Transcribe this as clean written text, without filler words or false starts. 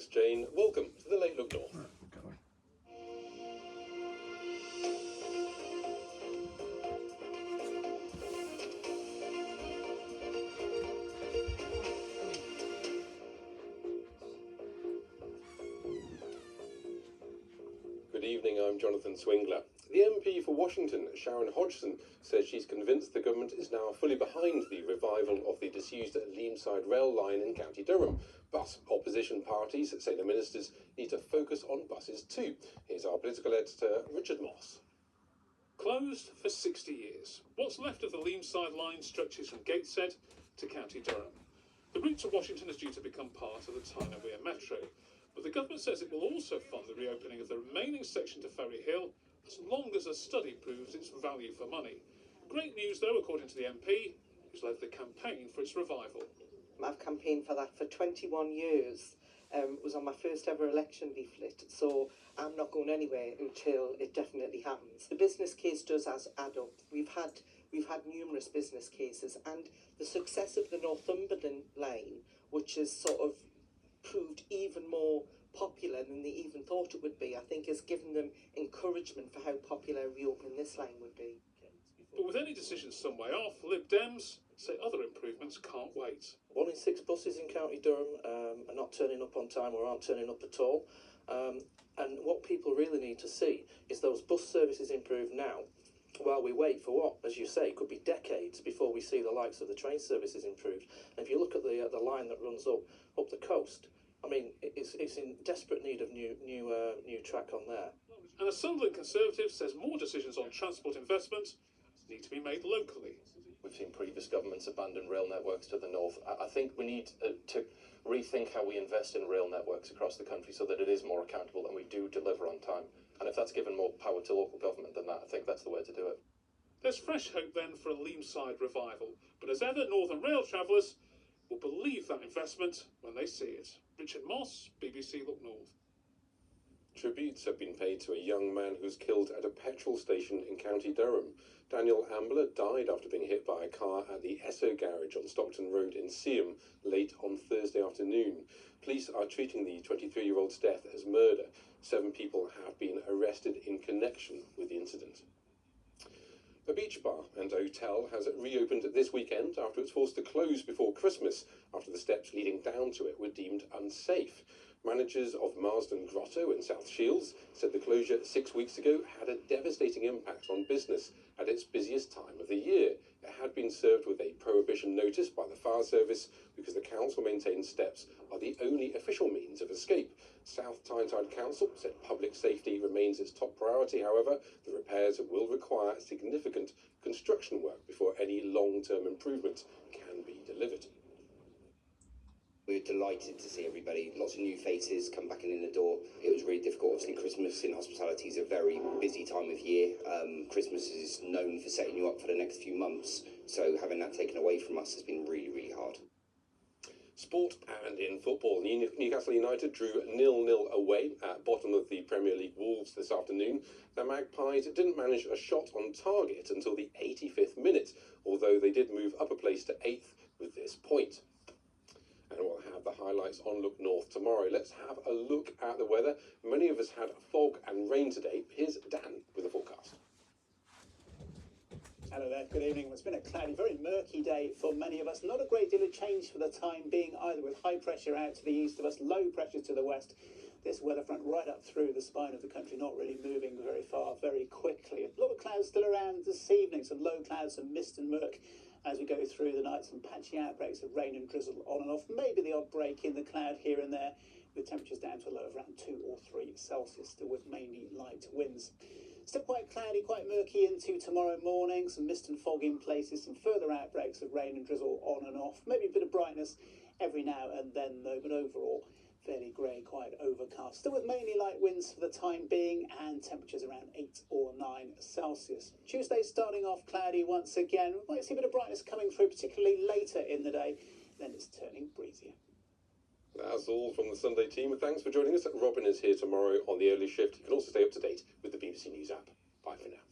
Jane, welcome to the Late Look North. Good evening, I'm Jonathan Swingler. The MP for Washington, Sharon Hodgson, says she's convinced the government is now fully behind the revival of the disused Leamside rail line in County Durham. But opposition parties say the ministers need to focus on buses too. Here's our political editor, Richard Moss. Closed for 60 years. What's left of the Leamside line stretches from Gateshead to County Durham. The route to Washington is due to become part of the Tyne-and-Wear Metro, but the government says it will also fund the reopening of the remaining section to Ferry Hill as long as a study proves its value for money. Great news though, according to the MP, who's led the campaign for its revival. I've campaigned for that for 21 years. It was on my first ever election leaflet, so I'm not going anywhere until it definitely happens. The business case does add up. We've had numerous business cases, and the success of the Northumberland line, which has sort of proved even more popular than they even thought it would be, I think has given them encouragement for how popular reopening this line would be. But with any decision some way off, Lib Dems say other improvements can't wait. 1 in 6 buses in County Durham are not turning up on time or aren't turning up at all. And what people really need to see is those bus services improve now, while we wait for what, as you say, could be decades before we see the likes of the train services improved. And if you look at the line that runs up the coast, I mean, it's in desperate need of new track on there. And a Sunderland Conservative says more decisions on transport investment need to be made locally. We've seen previous governments abandon rail networks to the north. I think we need to rethink how we invest in rail networks across the country so that it is more accountable and we do deliver on time. And if that's given more power to local government than that, I think that's the way to do it. There's fresh hope then for a Leamside revival, but as ever, Northern Rail travellers will believe that investment when they see it. Richard Moss, BBC Look North. Tributes have been paid to a young man who was killed at a petrol station in County Durham. Daniel Ambler died after being hit by a car at the Esso garage on Stockton Road in Seaham late on Thursday afternoon. Police are treating the 23-year-old's death as murder. 7 people have been arrested in connection with the incident. A beach bar and hotel has reopened this weekend after it was forced to close before Christmas after the steps leading down to it were deemed unsafe. Managers of Marsden Grotto and South Shields said the closure 6 weeks ago had a devastating impact on business at its busiest time of the year. It had been served with a prohibition notice by the fire service because the council maintains steps are the only official means of escape. South Tyneside Council said public safety remains its top priority. However, the repairs will require significant construction work before any long-term improvements can be delivered. We're delighted to see everybody, lots of new faces come back in the door. It was really difficult. Obviously, Christmas in hospitality is a very busy time of year. Christmas is known for setting you up for the next few months, so having that taken away from us has been really, really hard. Sport and in football, Newcastle United drew 0-0 away at bottom of the Premier League Wolves this afternoon. The Magpies didn't manage a shot on target until the 85th minute, although they did move up a place to 8th with this point. And we'll have the highlights on Look North tomorrow. Let's have a look at the weather. Many of us had fog and rain today. Here's Dan with the forecast. Hello there, good evening. It's been a cloudy, very murky day for many of us. Not a great deal of change for the time being either, with high pressure out to the east of us, low pressure to the west. This weather front right up through the spine of the country, not really moving very far, very quickly. A lot of clouds still around this evening, some low clouds, some mist and murk as we go through the night, some patchy outbreaks of rain and drizzle on and off, maybe the odd break in the cloud here and there, with temperatures down to a low of around 2 or 3 Celsius, still with mainly light winds. Still quite cloudy, quite murky into tomorrow morning, some mist and fog in places, some further outbreaks of rain and drizzle on and off, maybe a bit of brightness every now and then though, but overall fairly grey, quite overcast. Still with mainly light winds for the time being and temperatures around 8 or 9 Celsius. Tuesday starting off cloudy once again. We might see a bit of brightness coming through, particularly later in the day. Then it's turning breezier. That's all from the Sunday team. Thanks for joining us. Robin is here tomorrow on the early shift. You can also stay up to date with the BBC News app. Bye for now.